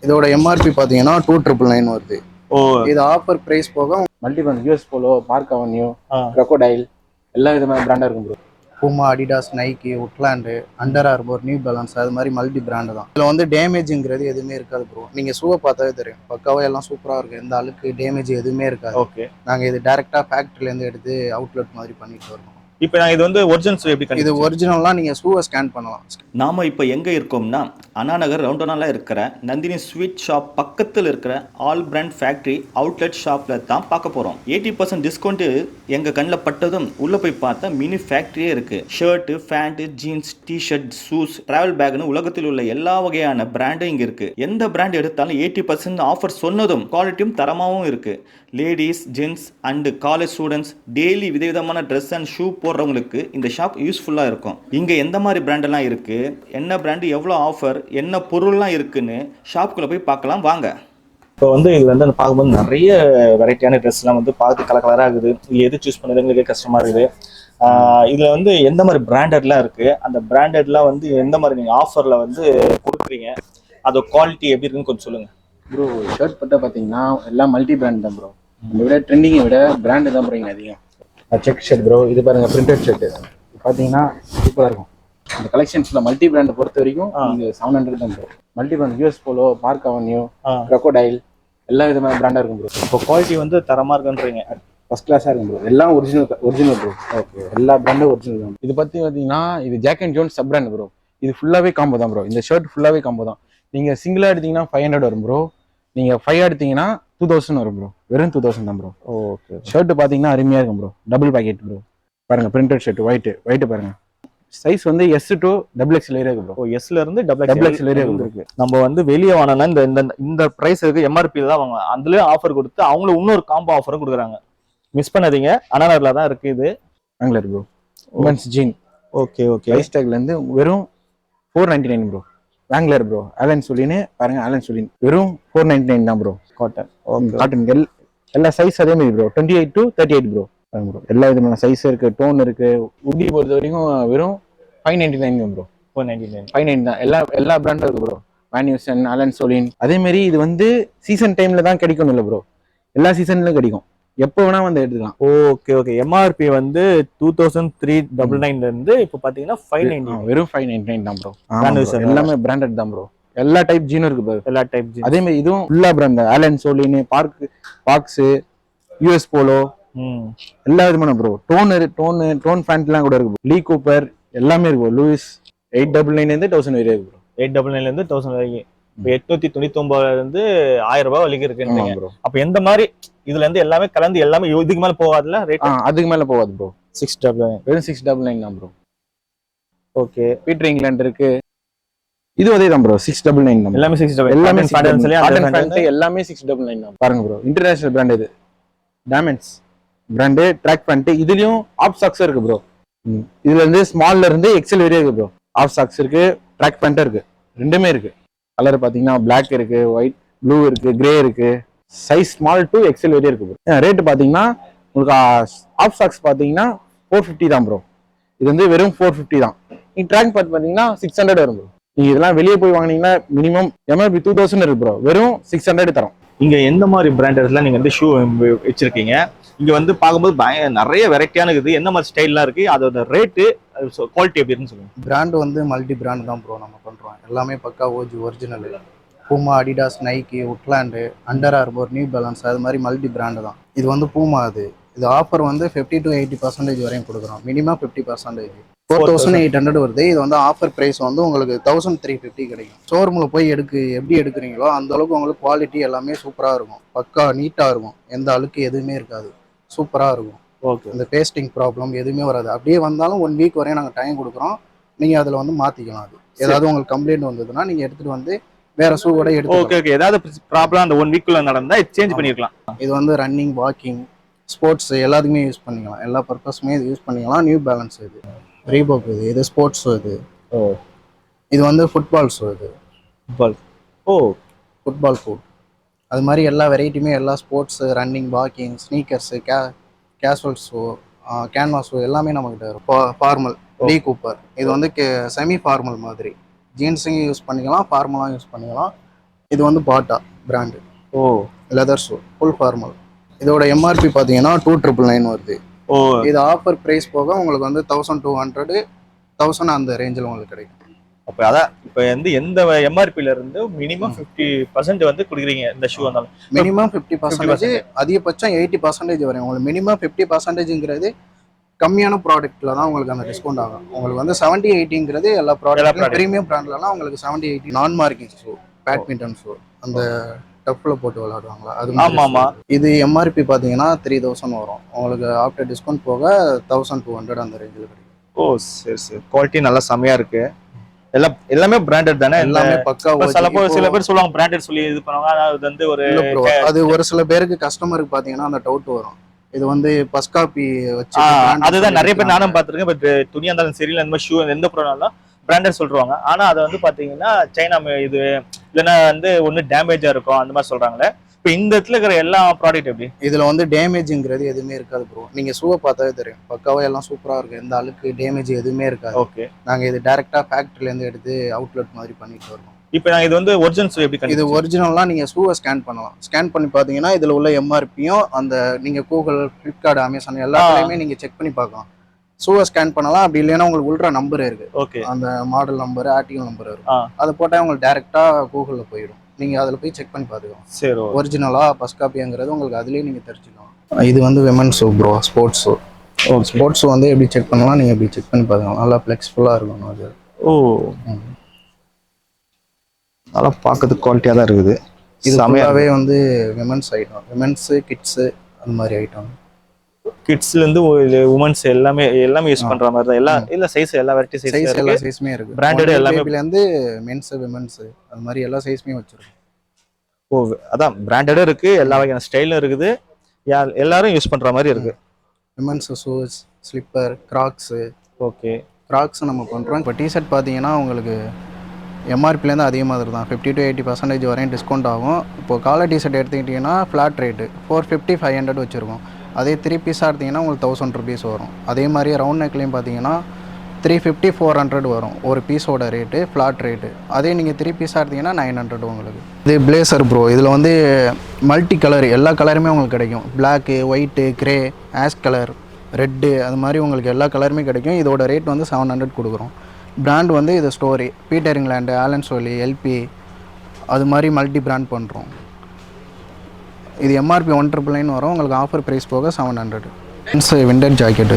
இதோட எம்ஆர்பி பார்த்தீங்கன்னா 2999 வருது. ஓ, இது ஆஃபர் பிரைஸ் போக multibrand US Polo, Park Avenue, crocodile எல்லா விதமான பிராண்டா இருக்கும் bro. Puma, Adidas, Nike, Woodland, Under Armour, New Balance அது மாதிரி மல்டி பிராண்டு தான். இதில் வந்து டேமேஜுங்கிறது எதுவுமே இருக்காது ப்ரோ. நீங்கள் ஷூவை பார்த்தாவே தெரியும், பக்காவாக எல்லாம் சூப்பராக இருக்கும். எந்த அழுக்கு டேமேஜ் எதுவுமே இருக்காது. ஓகே. நாங்கள் இது டேரெக்டாக ஃபேக்ட்ரிலேருந்து எடுத்து அவுட்லெட் மாதிரி பண்ணிட்டு வரோம். இப்போ நான் இது வந்து ஒரிஜினல் ஷூ எப்படி இது ஒரிஜினல்லாம் நீங்கள் ஷூவை ஸ்கேன் பண்ணலாம். நாம் இப்போ எங்கே இருக்கோம்னா அண்ணாநகர் ரவுண்டனால இருக்கிற நந்தினி ஸ்வீட் ஷாப் பக்கத்தில் இருக்கிற ஆல் பிராண்ட் ஃபேக்ட்ரி அவுட்லெட் ஷாப்பில் தான் பார்க்க போகிறோம். 80% டிஸ்கவுண்ட்டு எங்கள் கண்ணில் பட்டதும் உள்ளே போய் பார்த்தா மினி ஃபேக்ட்ரியே இருக்குது. Shirt, pant, jeans, T shirt, shoes, travel பேக்னு உலகத்தில் உள்ள எல்லா வகையான பிராண்டும் இங்கே இருக்குது. எந்த பிராண்ட் எடுத்தாலும் 80% ஆஃபர் சொன்னதும் குவாலிட்டியும் தரமாகவும் இருக்குது. Ladies, gents and college students daily விதவிதமான ட்ரெஸ் அண்ட் ஷூ போடுறவங்களுக்கு இந்த ஷாப் யூஸ்ஃபுல்லாக இருக்கும். இங்கே எந்த மாதிரி பிராண்டெல்லாம் இருக்குது, என்ன பிராண்டு, எவ்வளோ ஆஃபர், என்ன பொருள்லாம் இருக்குன்னு ஷாப்புக்குள்ளே போய் பார்க்கலாம் வாங்க. இப்போ வந்து இதில் வந்து பார்க்கும்போது நிறைய வெரைட்டியான ட்ரெஸ்லாம் வந்து பார்த்து கலராக இருக்குது. இது எது சூஸ் பண்ணுறதுங்களுக்கு கஷ்டமாக இருக்குது. இதில் வந்து எந்த மாதிரி பிராண்டட்லாம் இருக்குது, அந்த பிராண்டட்லாம் வந்து எந்த மாதிரி நீங்கள் ஆஃபரில் வந்து கொடுக்குறீங்க, அதோட குவாலிட்டி எப்படி இருக்குன்னு கொஞ்சம் சொல்லுங்கள் ப்ரோ. ஷர்ட் பட்டா பார்த்தீங்கன்னா எல்லாம் மல்டி பிராண்ட் தான் ப்ரோ. இதை விட ட்ரெண்டிங்கை விட பிராண்டு தான் ப்ரோ இங்கே அதிகம். செக் ஷர்ட் ப்ரோ, இது பாருங்க பிரிண்டட் ஷர்ட் பார்த்தீங்கன்னா சூப்பராக இருக்கும். இந்த கலெக்ஷன்ஸில் மல்டி பிராண்டை பொறுத்த வரைக்கும் இது 700 தான் bro. Multi brand US Polo, Park Avenue, crocodile எல்லா விதமான பிராண்டாக இருக்கும் ப்ரோ. இப்போ குவாலிட்டி வந்து தரமாக இருக்குன்றீங்க, ஃபர்ஸ்ட் கிளாஸாக இருக்கும் ப்ரோ. எல்லாம் ஒரிஜினல் ப்ரோ. ஓகே, எல்லா பிராண்டும் ஒரிஜினல் தான். இது பார்த்தீங்கன்னா இது Jack and Jones sub brand bro. இது ஃபுல்லாகவே காம்போ தான் ப்ரோ. இந்த ஷர்ட் ஃபுல்லாகவே காம்போ தான். நீங்கள் சிங்கிளாக எடுத்தீங்கன்னா 500 வரும் ப்ரோ. நீங்கள் 5 எடுத்தீங்கன்னா 2000 வரும் ப்ரோ. வெறும் 2000 தான் ப்ரோ. ஓகே. ஷர்ட் பார்த்தீங்கன்னா அருமையாக இருக்கும் ப்ரோ. Double pocket bro. பாருங்க பிரிண்டட் ஷர்ட் ஒயிட்டு பாருங்க. சைஸ் வந்து S to XXL வரை இருக்கு ப்ரோ. எஸ்ல இருந்து XXL வரை இருக்கு. நம்ம வந்து வெளியே வாங்கினா இந்த பிரைஸ் இருக்கு, எம்ஆர்பி தான் வாங்க. அதுலயும் ஆஃபர் கொடுத்து அவங்களும் இன்னொரு காம்போ ஆஃபரும் கொடுக்குறாங்க. மிஸ் பண்ணாதீங்க. அண்ணாநகர்ல தான் இருக்கு இது. வாங்கலர் bro. Women's jean. Okay. Price டேக்ல இருந்து வெறும் 499 ப்ரோ. வாங்கலர் ப்ரோ. ஆலன் சொலின் பாருங்க, ஆலன் சொலின் வெறும் 499 தான் ப்ரோ. காட்டன் எல்லா சைஸ் அதே மாதிரி ப்ரோ. 28 to 38 bro. எல்லா விதமான சைஸ் இருக்கு, டோன் இருக்கு. உட்டி பொறுத்த வரைக்கும் வெறும் 599 ப்ரோ. 599 தான். எல்லா பிராண்டும் இருக்கு ப்ரோ. மேன்யூசன், ஆலன் சோலின். அதே மாதிரி இது வந்து சீசன் டைம்ல தான் கிடைக்கும் இல்லை ப்ரோ. எல்லா சீசன்லயும் கிடைக்கும், எப்போ வேணா வந்து எடுத்துக்கலாம். ஓகே. எம்ஆர்பி வந்து 2399 இருந்து இப்போ பாத்தீங்கன்னா 599. வெறும் 599 தான் ப்ரோ. எல்லாமே பிராண்டட் தான் ப்ரோ. எல்லா டைப் ஜீனும் இருக்கு ப்ரோ. எல்லா டைப் ஜீன். அதே மாதிரி இதுவும் ஃபுல்லா பிராண்ட். ஆலன் சோலின், பாக்ஸ், யூஎஸ் போலோ எல்லா விதமான ப்ரோ. டோன் ஃபேண்ட் எல்லாம் கூட இருக்கு. லீ கூப்பர் எல்லாமே இருக்கு. லூயிஸ் 899 இருந்து 1000 வரை இருக்கு ப்ரோ. 899 இருந்து 1000 வரைக்கும். 899 இருந்து 1000 ரூபாய் வரைக்கும் இருக்குன்றீங்க ப்ரோ. அப்ப எந்த மாதிரி இதுல இருந்து எல்லாமே கலந்து எல்லாமே இதுக்கு மேல போகாதுல ரேட்? அதுக்கு மேல போகாது ப்ரோ. 699 வெறும் 699 தான் ப்ரோ. ஓகே. பீட்டர் இங்கிலாந்து இருக்கு. இது அதே தான் ப்ரோ. 699 தான். எல்லாமே 699. எல்லாமே எல்லாமே 699 தான். பாருங்க ப்ரோ, இன்டர்நேஷனல் பிராண்ட் இது. டைமண்ட்ஸ் பிராண்டு ட்ராக் பண்ணிட்டு இதுலயும் ஆப் சாக்ஸ் இருக்கு ப்ரோ. இதுல இருந்து ஸ்மால்ல இருந்து எக்ஸல் வரையும் இருக்கு ப்ரோ. ஆப் சாக்ஸ் இருக்கு, ட்ராக் பண்ணிட்டு இருக்கு, ரெண்டுமே இருக்கு. கலர் பாத்தீங்கன்னா பிளாக் இருக்கு, ஒயிட், ப்ளூ இருக்கு, கிரே இருக்கு. சைஸ் ஸ்மால் டு எக்ஸல் வரையும் இருக்கு ப்ரோ. ரேட் பாத்தீங்கன்னா உங்களுக்கு ஆப் சாக்ஸ் பாத்தீங்கன்னா 450 தான் ப்ரோ. இது வந்து வெறும் 450 தான். நீங்க ட்ராக் பார்த்து பாத்தீங்கன்னா 600 வரும் ப்ரோ. நீங்க இதெல்லாம் வெளியே போய் வாங்கினீங்கன்னா மினிமம் எம்ஆர்பி 2000 இருக்கு ப்ரோ. வெறும் 600 தரும். இங்க எந்த மாதிரி பிராண்டட்லாம் நீங்க வந்து ஷூ வச்சிருக்கீங்க? இங்க வந்து பார்க்கும்போது நிறைய வெரைட்டியான இருக்குது. என்ன மாதிரி ஸ்டைல்லாம் இருக்கு, அதோட ரேட்டு, குவாலிட்டி எப்படி இருக்குன்னு சொல்லுங்க. பிராண்ட் வந்து மல்டி பிராண்ட் தான் ப்ரோ நம்ம பண்றோம். எல்லாமே பக்கா original. Puma, Adidas, Nike, Woodland, Under Armour, New Balance அது மாதிரி மல்டி பிராண்டு தான். இது வந்து பூமா. இது ஆஃபர் வந்து 50 to 80% வரையும் கொடுக்குறோம். மினிமம் 50%. 4800 வருது. இது வந்து ஆஃபர் பிரைஸ் வந்து உங்களுக்கு 1350 கிடைக்கும். ஷோரூம்ல போய் எப்படி எடுக்கிறீங்களோ அந்த அளவுக்கு உங்களுக்கு குவாலிட்டி எல்லாமே சூப்பரா இருக்கும். பக்கா நீட்டா இருக்கும். எந்த அழுக்கு எதுவுமே இருக்காது. சூப்பரா இருக்கும். ஓகே. இந்த பேஸ்டிங் ப்ராப்ளம் எதுவுமே வராது. அப்படியே வந்தாலும் 1 வீக் வரையும் நாங்கள் டைம் கொடுக்குறோம். நீங்க அதுல வந்து மாத்திக்கலாம். அது ஏதாவது உங்களுக்கு கம்ப்ளைண்ட் வந்ததுன்னா நீங்க எடுத்துட்டு வந்து வேற ஷூவோட எடுத்து. ஓகே. ஏதாவது ப்ராப்ளம் அந்த 1 வீக்குள்ள நடந்தா சேஞ்ச் பண்ணிக்கலாம். இது வந்து ரன்னிங், வாக்கிங், ஸ்போர்ட்ஸ் எல்லாத்துக்குமே யூஸ் பண்ணிக்கலாம். எல்லா பர்பஸுமே இது யூஸ் பண்ணிக்கலாம். நியூ பேலன்ஸ் இது, ரீபாக் இது ஸ்போர்ட்ஸ் இது. இது வந்து ஃபுட்பால் ஷூ. இது ஃபுட்பால் ஃபுட். அது மாதிரி எல்லா வெரைட்டியுமே எல்லா sports, running, walking, sneakers, casual shoe, canvas shoe எல்லாமே நம்மகிட்ட இருக்கும். Formal Lee Cooper. இது வந்து செமி ஃபார்மல் மாதிரி. ஜீன்ஸுங்க யூஸ் பண்ணிக்கலாம், ஃபார்மலாக யூஸ் பண்ணிக்கலாம். இது வந்து பாட்டா பிராண்டு. ஓ லெதர் ஷூ ஃபுல் ஃபார்மல். இதோட எம்ஆர்பி பார்த்தீங்கன்னா 2999 வருது. ஓ இது ஆஃபர் ப்ரைஸ் போக உங்களுக்கு வந்து 1200 1000 அந்த ரேஞ்சில் உங்களுக்கு கிடைக்கும். அப்போ அதான் இப்போ வந்து எந்த எம்ஆர்பில இருந்து மினிமம் 50% வந்து கொடுக்குறீங்க இந்த ஷூ வந்தாலும்? மினிமம் 50%, அதிகபட்சம் 80% வரையும். உங்களுக்கு மினிமம் 50%ங்கிறது கம்மியான ப்ராடக்ட்ல தான் உங்களுக்கு அந்த டிஸ்கவுண்ட் ஆகும். உங்களுக்கு வந்து 70-80ங்கிறது எல்லா ப்ராடக்ட்லையும் ப்ரீமியம் பிராண்ட்லலாம் உங்களுக்கு 70-80 நான் மார்க்கிங் ஷூ, பேட்மிண்டன் ஷூ, அந்த டஃப்ல போட்டு விளையாடுவாங்களா அது. ஆமா. இது எம்ஆர்பி பார்த்தீங்கன்னா 3000 வரும். உங்களுக்கு ஆஃப்டர் டிஸ்கவுண்ட் போக 1200 அந்த ரேஞ்சில் கிடைக்கும். ஓ சரி. குவாலிட்டி நல்லா செமையா இருக்கு. எல்லாமே பிராண்டட் தானே? எல்லாமே பக்கா. சில பேர் சொல்லுவாங்க பிராண்டட் சொல்லி இது பண்ணுவாங்க. ஆனா அது வந்து அது ஒரு சில பேருக்கு கஸ்டமருக்கு பார்த்தீங்கன்னா அந்த டவுட் வரும். இது வந்து பஸ் காப்பி வச்சு அதுதான் நிறைய பேர் நானும் பார்த்துருக்கேன். பட் துணியா இருந்தாலும் சரி இல்லை, இந்த மாதிரி ஷூ எந்த ப்ராடக்ட்னாலும் பிராண்டட் சொல்றாங்க. ஆனா அதை வந்து பாத்தீங்கன்னா சைனா இது இல்லைன்னா வந்து ஒண்ணு டேமேஜா இருக்கும் அந்த மாதிரி சொல்றாங்களே. இப்போ இந்த இடத்துல இருக்கிற எல்லா ப்ராடக்ட் எப்படி? இதுல வந்து டேமேஜ்ங்கிறது எதுவுமே இருக்காது ப்ரோ. நீங்க ஷூவை பார்த்தாவே தெரியும், பக்காவா எல்லாம் சூப்பரா இருக்கு. எந்த அழுக்கு டேமேஜ் எதுவுமே இருக்காது. ஓகே. நாங்க இது டைரக்டா ஃபேக்டரியில இருந்து எடுத்து அவுட்லெட் மாதிரி பண்ணிட்டு வரோம். இப்போ நான் இது வந்து ஒரிஜினல் ஷூ எப்படி? இது ஒரிஜினல்லாம் நீங்க ஷூவை ஸ்கேன் பண்ணலாம். ஸ்கேன் பண்ணி பாத்தீங்கன்னா இதுல உள்ள எம்ஆர்பியும் அந்த நீங்க கூகுள், ஃபிளிப்கார்ட், அமேசான் எல்லாத்துலயுமே நீங்க செக் பண்ணி பார்க்கலாம். ஷூவை ஸ்கேன் பண்ணலாம். அப்படி இல்லைன்னா உங்களுக்கு உள்ள நம்பர் இருக்கு. ஓகே. அந்த மாடல் நம்பர், ஆர்டிகல் நம்பர் இருக்கும். அதை போட்டா உங்களுக்கு டைரக்டா கூகுள்ல போயிடும். நீங்க அதுல போய் செக் பண்ணி பாத்துக்கலாம். சரி. ஒரிஜினலா பஸ் காப்பிங்கிறது உங்களுக்கு அதுலயே நீங்க தெரிஞ்சுக்கலாம். இது வந்து women shoe bro, sports shoe. Sports shoe வந்து எப்படி செக் பண்ணலாம், நீங்க எப்படி செக் பண்ணி பாத்துக்கலாம். நல்லா ஃபிளெக்சிபிளா இருக்கும் அது. ஓ நல்லா பார்க்கறதுக்கு குவாலிட்டியா தான் இருக்குது. இது ஃபுல்லாவே வந்து விமன்ஸ் ஐட்டம், விமன்ஸ், கிட்ஸ் அந்த மாதிரி ஐட்டம். கிட்ஸ்ல இருந்து உமன்ஸ் எல்லாமே யூஸ் பண்ற மாதிரி தான். எல்லா சைஸ், எல்லா வெரைட்டி சைஸ், எல்லா சைஸ்மே இருக்கு. பிராண்டட் எல்லாமே இருந்து மென்ஸ், விமன்ஸ் அந்த மாதிரி எல்லா சைஸ்மே வச்சிருக்கோம். ஓ அதான் பிராண்டடும் இருக்கு, எல்லா வகையான ஸ்டைலும் இருக்குது, எல்லாரும் யூஸ் பண்ற மாதிரி இருக்கு. Women's shoes, slipper, Crocs. Okay. Crocs நம்ம பண்றோம். இப்போ டிஷர்ட் பார்த்தீங்கன்னா உங்களுக்கு எம்ஆர்பிலேருந்து அதே மாதிரி தான் 50 to 80% வரையும் டிஸ்கவுண்ட் ஆகும். இப்போ காலர் டிஷர்ட் எடுத்துக்கிட்டிங்கன்னா ஃப்ளாட் ரேட்டு 450, 500 வச்சுருக்கோம். அதே 3 பீஸாக எடுத்திங்கன்னா உங்களுக்கு 1000 rupees வரும். அதே மாதிரி ரவுண்ட் நெக்லையும் பார்த்தீங்கன்னா 350, 400 வரும் ஒரு பீஸோட ரேட்டு, ஃப்ளாட் ரேட்டு. அதே நீங்கள் 3 பீஸாக எடுத்திங்கன்னா 900 உங்களுக்கு. இது பிளேசர் ப்ரோ. இதில் வந்து மல்டி கலர், எல்லா கலருமே உங்களுக்கு கிடைக்கும். Black, white, grey, ash colour, red, அது மாதிரி உங்களுக்கு எல்லா கலருமே கிடைக்கும். இதோட ரேட் வந்து 700 கொடுக்குறோம். பிராண்ட் வந்து இது story, Peter England, Allen Solly, LP, அது மாதிரி மல்டி பிராண்ட் பண்ணுறோம். இது எம்ஆர்பி 1999 வரும். உங்களுக்கு ஆஃபர் ப்ரைஸ் போக 700. விண்டர் ஜாக்கெட்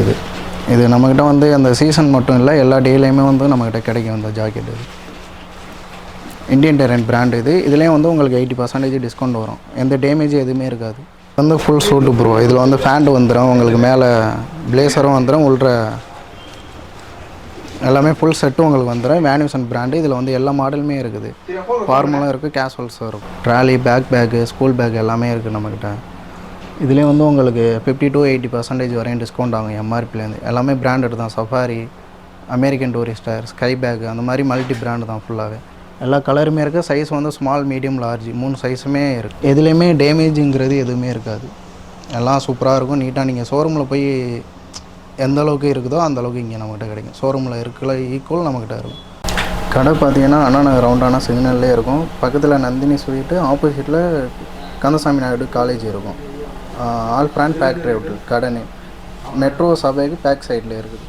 இது நம்மக்கிட்ட வந்து அந்த சீசன் மட்டும் இல்லை, எல்லா டேலையுமே வந்து நம்மக்கிட்ட கிடைக்கும் இந்த ஜாக்கெட். இது இந்தியன் டெரன் பிராண்ட். இதுலேயும் வந்து உங்களுக்கு 80% டிஸ்கவுண்ட் வரும். எந்த டேமேஜ் எதுவுமே இருக்காது. வந்து ஃபுல் சூட்டு ப்ரோ. இதில் வந்து ஃபேண்ட் வந்துடும், உங்களுக்கு மேலே பிளேசரும் வந்துடும், உள்ள எல்லாமே ஃபுல் செட்டும் உங்களுக்கு வந்துடும். வேனியூசன் பிராண்டு. இதில் வந்து எல்லா மாடலுமே இருக்குது. ஃபார்மலும் இருக்குது, கேஷுவல்ஸும் இருக்கும். ட்ராலி, பேக்கு, ஸ்கூல் பேக் எல்லாமே இருக்குது நம்மக்கிட்ட. இதுலேயும் வந்து உங்களுக்கு 50 to 80% வரையும் டிஸ்கவுண்ட் ஆகும் எம்ஆர்பிலேருந்து. எல்லாமே பிராண்டட் தான். Safari, American Tourister, Sky bag, அந்த மாதிரி மல்டி பிராண்டு தான் ஃபுல்லாகவே. எல்லா கலருமே இருக்குது. சைஸ் வந்து ஸ்மால், மீடியம், லார்ஜ் 3 சைஸுமே இருக்குது. எதுலேயுமே டேமேஜுங்கிறது எதுவுமே இருக்காது. எல்லாம் சூப்பராக இருக்கும், நீட்டாக. நீங்கள் ஷோரூமில் போய் எந்த அளவுக்கு இருக்குதோ அந்த அளவுக்கு இங்கே நம்மகிட்ட கிடைக்கும். ஷோரூமில் இருக்கல ஈக்குவல் நம்மக்கிட்ட இருக்கும். கடை பார்த்தீங்கன்னா அண்ணாநகர் ரவுண்டானா சிக்னல்லே இருக்கும். பக்கத்தில் நந்தினி ஸ்வீட்டு, ஆப்போசிட்டில் கந்தசாமி நாயுடு காலேஜ் இருக்கும். ஆல் பிராண்ட் ஃபேக்ட்ரி அவுட் கடை. மெட்ரோ சபைக்கு பேக் சைடில் இருக்குது.